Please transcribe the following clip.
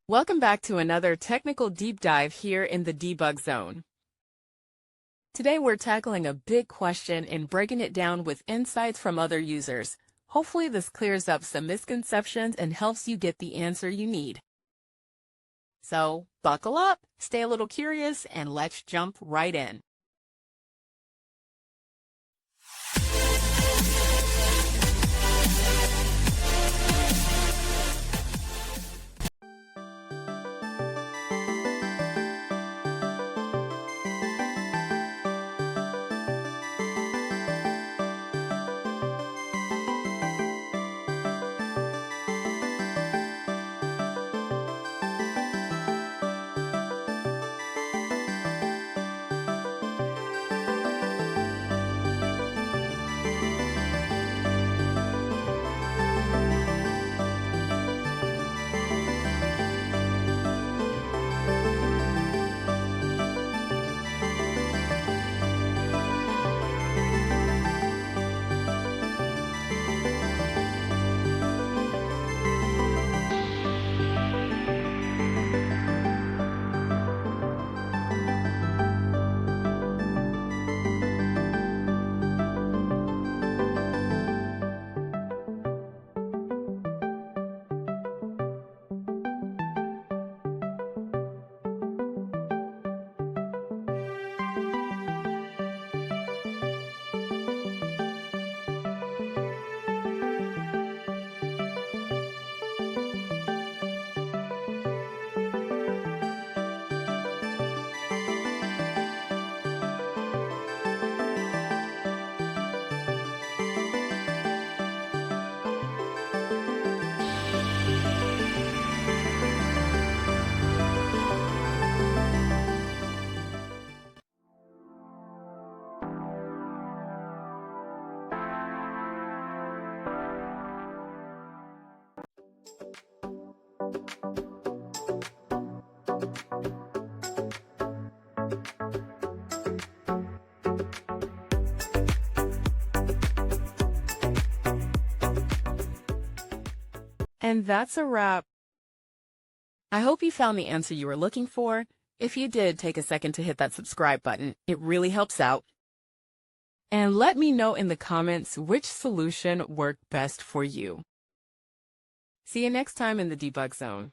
Welcome back to another technical deep dive here in the debug zone. Today we're tackling a big question and breaking it down with insights from other users. Hopefully this clears up some misconceptions and helps you get the answer you need. So buckle up, stay a little curious, and let's jump right in. And that's a wrap. I hope you found the answer you were looking for. If you did, take a second to hit that subscribe button. It really helps out. And let me know in the comments which solution worked best for you. See you next time in the debug zone.